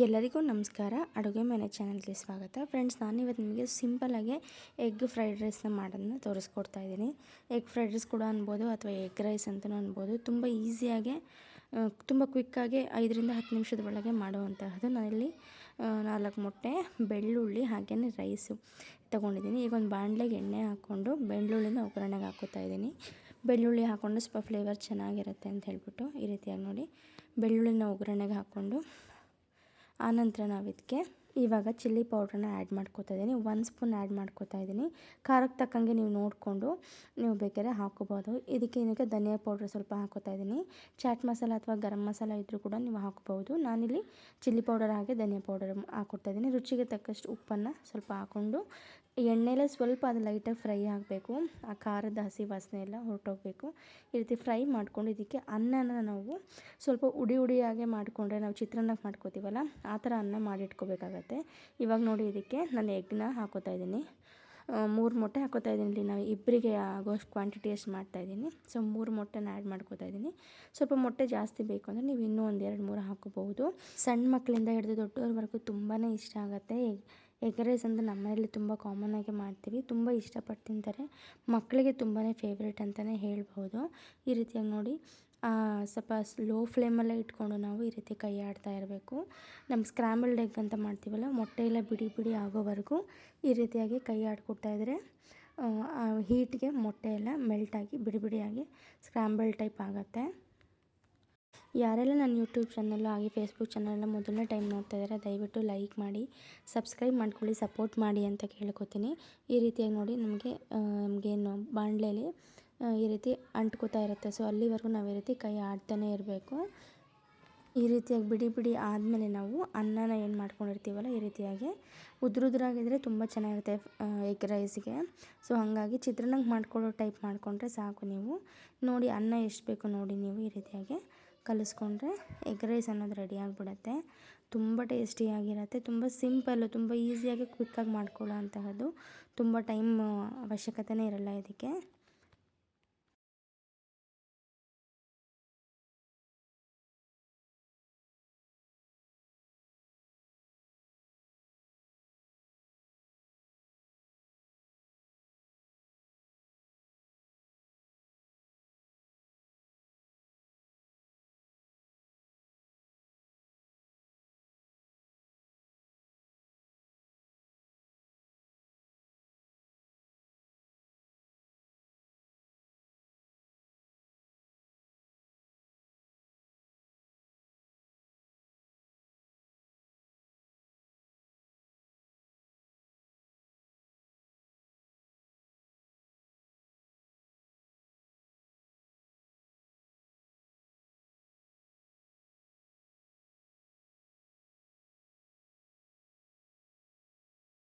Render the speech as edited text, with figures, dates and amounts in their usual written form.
ಎಲ್ಲರಿಗೂ ನಮಸ್ಕಾರ. ಅಡುಗೆ ಮನೆ ಚಾನಲ್ಗೆ ಸ್ವಾಗತ. ಫ್ರೆಂಡ್ಸ್, ನಾನಿವತ್ತು ನಿಮಗೆ ಸಿಂಪಲ್ಲಾಗಿ ಎಗ್ ಫ್ರೈಡ್ ರೈಸ್ನ ಮಾಡೋದನ್ನ ತೋರಿಸ್ಕೊಡ್ತಾ ಇದ್ದೀನಿ. ಎಗ್ ಫ್ರೈಡ್ ರೈಸ್ ಕೂಡ ಅನ್ಬೋದು ಅಥವಾ ಎಗ್ ರೈಸ್ ಅಂತಲೂ ಅನ್ಬೋದು. ತುಂಬ ಈಸಿಯಾಗೆ ತುಂಬ ಕ್ವಿಕ್ಕಾಗಿ 5ರಿಂದ 10 ನಿಮಿಷದ ಒಳಗೆ ಮಾಡುವಂತಹದ್ದು. ನಾನಿಲ್ಲಿ 4 ಮೊಟ್ಟೆ, ಬೆಳ್ಳುಳ್ಳಿ ಹಾಗೆಯೇ ರೈಸು ತೊಗೊಂಡಿದ್ದೀನಿ. ಈಗ ಒಂದು ಬಾಣಲೆಗೆ ಎಣ್ಣೆ ಹಾಕ್ಕೊಂಡು ಬೆಳ್ಳುಳ್ಳಿನ ಒಗ್ಗರಣೆಗೆ ಹಾಕೋತಾ ಇದ್ದೀನಿ. ಬೆಳ್ಳುಳ್ಳಿ ಹಾಕ್ಕೊಂಡು ಸ್ವಲ್ಪ ಫ್ಲೇವರ್ ಚೆನ್ನಾಗಿರುತ್ತೆ ಅಂತ ಹೇಳ್ಬಿಟ್ಟು ಈ ರೀತಿಯಾಗಿ ನೋಡಿ ಬೆಳ್ಳುಳ್ಳಿನ ಒಗ್ಗರಣೆಗೆ ಹಾಕ್ಕೊಂಡು ಆನಂತರ ನಾವು ಇದಕ್ಕೆ ಇವಾಗ ಚಿಲ್ಲಿ ಪೌಡ್ರನ್ನ ಆ್ಯಡ್ ಮಾಡ್ಕೋತಾ ಇದ್ದೀನಿ. 1 ಸ್ಪೂನ್ ಆ್ಯಡ್ ಮಾಡ್ಕೋತಾ ಇದ್ದೀನಿ. ಖಾರಕ್ಕೆ ತಕ್ಕಂಗೆ ನೀವು ನೋಡಿಕೊಂಡು ನೀವು ಬೇಕಾದ್ರೆ ಹಾಕ್ಕೋಬೋದು. ಇದಕ್ಕೆ ಧನಿಯಾ ಪೌಡ್ರ್ ಸ್ವಲ್ಪ ಹಾಕ್ಕೋತಾ ಇದ್ದೀನಿ. ಚಾಟ್ ಮಸಾಲ ಅಥವಾ ಗರಂ ಮಸಾಲ ಇದ್ದರೂ ಕೂಡ ನೀವು ಹಾಕ್ಬೋದು. ನಾನಿಲ್ಲಿ ಚಿಲ್ಲಿ ಪೌಡರ್ ಹಾಗೆ ಧನಿಯಾ ಪೌಡರ್ ಹಾಕ್ಕೊಡ್ತಾ ಇದ್ದೀನಿ. ರುಚಿಗೆ ತಕ್ಕಷ್ಟು ಉಪ್ಪನ್ನು ಸ್ವಲ್ಪ ಹಾಕ್ಕೊಂಡು ಎಣ್ಣೆಲೆ ಸ್ವಲ್ಪ ಅದು ಲೈಟಾಗಿ ಫ್ರೈ ಆಗಬೇಕು. ಆ ಖಾರದ ಹಸಿ ವಾಸನೆ ಎಲ್ಲ ಹೊರಟೋಗಬೇಕು. ಈ ರೀತಿ ಫ್ರೈ ಮಾಡ್ಕೊಂಡು ಇದಕ್ಕೆ ಅನ್ನನ ನಾವು ಸ್ವಲ್ಪ ಉಡಿಯಾಗೆ ಮಾಡಿಕೊಂಡ್ರೆ ನಾವು ಚಿತ್ರಾನ್ನಕ್ಕೆ ಮಾಡ್ಕೋತೀವಲ್ಲ ಆ ಥರ ಅನ್ನ ಮಾಡಿಟ್ಕೋಬೇಕಾಗತ್ತೆ. ಇವಾಗ ನೋಡಿ ಇದಕ್ಕೆ ನಾನು ಎಗ್ನ ಹಾಕೋತಾ ಇದ್ದೀನಿ. 3 ಮೊಟ್ಟೆ ಹಾಕೋತಾ ಇದ್ದೀನಿ. ಇಲ್ಲಿ ನಾವು ಇಬ್ಬರಿಗೆ ಆಗೋಷ್ಟು ಕ್ವಾಂಟಿಟಿ ಎಷ್ಟು ಮಾಡ್ತಾಯಿದ್ದೀನಿ. ಸೊ 3 ಮೊಟ್ಟೆನ ಆ್ಯಡ್ ಮಾಡ್ಕೋತಾ ಇದ್ದೀನಿ. ಸ್ವಲ್ಪ ಮೊಟ್ಟೆ ಜಾಸ್ತಿ ಬೇಕು ಅಂದರೆ ನೀವು ಇನ್ನೂ ಒಂದು 2-3 ಹಾಕೋಬಹುದು. ಸಣ್ಣ ಮಕ್ಕಳಿಂದ ಹಿಡಿದು ದೊಡ್ಡವ್ರವರೆಗೂ ತುಂಬಾ ಇಷ್ಟ ಆಗುತ್ತೆ. ಎಗ್ ರೈಸ್ ಅಂದರೆ ನಮ್ಮ ಮನೆಯಲ್ಲಿ ತುಂಬ ಕಾಮನ್ನಾಗಿ ಮಾಡ್ತೀವಿ. ತುಂಬ ಇಷ್ಟಪಟ್ಟು ತಿಂತಾರೆ. ಮಕ್ಕಳಿಗೆ ತುಂಬಾ ಫೇವ್ರೇಟ್ ಅಂತಲೇ ಹೇಳ್ಬೋದು. ಈ ರೀತಿಯಾಗಿ ನೋಡಿ ಸ್ವಲ್ಪ ಲೋ ಫ್ಲೇಮಲ್ಲೇ ಇಟ್ಕೊಂಡು ನಾವು ಈ ರೀತಿ ಕೈ ಆಡ್ತಾ ಇರಬೇಕು. ನಮ್ಮ ಸ್ಕ್ರ್ಯಾಂಬಲ್ಡ್ ಎಗ್ ಅಂತ ಮಾಡ್ತೀವಲ್ಲ, ಮೊಟ್ಟೆ ಎಲ್ಲ ಬಿಡಿ ಆಗೋವರೆಗೂ ಈ ರೀತಿಯಾಗಿ ಕೈ ಆಡ್ಕೊಡ್ತಾ ಇದ್ದರೆ ಹೀಟ್ಗೆ ಮೊಟ್ಟೆ ಎಲ್ಲ ಮೆಲ್ಟಾಗಿ ಬಿಡಿಯಾಗಿ ಸ್ಕ್ರ್ಯಾಂಬಲ್ ಟೈಪ್ ಆಗುತ್ತೆ. ಯಾರೆಲ್ಲ ನನ್ನ ಯೂಟ್ಯೂಬ್ ಚಾನಲ್ಲು ಹಾಗೆ ಫೇಸ್ಬುಕ್ ಚಾನಲ್ನ ಮೊದಲನೇ ಟೈಮ್ ನೋಡ್ತಾ ಇದ್ದಾರೆ ದಯವಿಟ್ಟು ಲೈಕ್ ಮಾಡಿ, ಸಬ್ಸ್ಕ್ರೈಬ್ ಮಾಡ್ಕೊಳ್ಳಿ, ಸಪೋರ್ಟ್ ಮಾಡಿ ಅಂತ ಕೇಳ್ಕೊತೀನಿ. ಈ ರೀತಿಯಾಗಿ ನೋಡಿ ನಮಗೇನು ಬಾಣಲೆಯಲ್ಲಿ ಈ ರೀತಿ ಅಂಟ್ಕೋತಾ ಇರುತ್ತೆ. ಸೊ ಅಲ್ಲಿವರೆಗೂ ನಾವು ಈ ರೀತಿ ಕೈ ಆಡ್ತಾನೆ ಇರಬೇಕು. ಈ ರೀತಿಯಾಗಿ ಬಿಡಿ ಆದಮೇಲೆ ನಾವು ಅನ್ನನ ಏನು ಮಾಡ್ಕೊಂಡಿರ್ತೀವಲ್ಲ ಈ ರೀತಿಯಾಗಿ ಉದುರಾಗಿದ್ದರೆ ತುಂಬ ಚೆನ್ನಾಗಿರುತ್ತೆ ಎಗ್ ರೈಸ್ಗೆ. ಸೊ ಹಾಗಾಗಿ ಚಿತ್ರಾನ್ನಕ್ಕೆ ಮಾಡ್ಕೊಳ್ಳೋ ಟೈಪ್ ಮಾಡಿಕೊಂಡ್ರೆ ಸಾಕು. ನೀವು ನೋಡಿ ಅನ್ನ ಎಷ್ಟು ಬೇಕು ನೋಡಿ ನೀವು ಈ ರೀತಿಯಾಗಿ ಕಲಿಸ್ಕೊಂಡ್ರೆ ಎಗ್ ರೈಸ್ ಅನ್ನೋದು ರೆಡಿ ಆಗಿಬಿಡುತ್ತೆ. ತುಂಬ ಟೇಸ್ಟಿಯಾಗಿರುತ್ತೆ. ತುಂಬ ಸಿಂಪಲ್ಲು, ತುಂಬ ಈಸಿಯಾಗಿ ಕ್ವಿಕ್ಕಾಗಿ ಮಾಡ್ಕೊಳ್ಳೋ ಅಂತಹದ್ದು. ತುಂಬ ಟೈಮ್ ಅವಶ್ಯಕತೆಯೇ ಇರಲ್ಲ ಇದಕ್ಕೆ.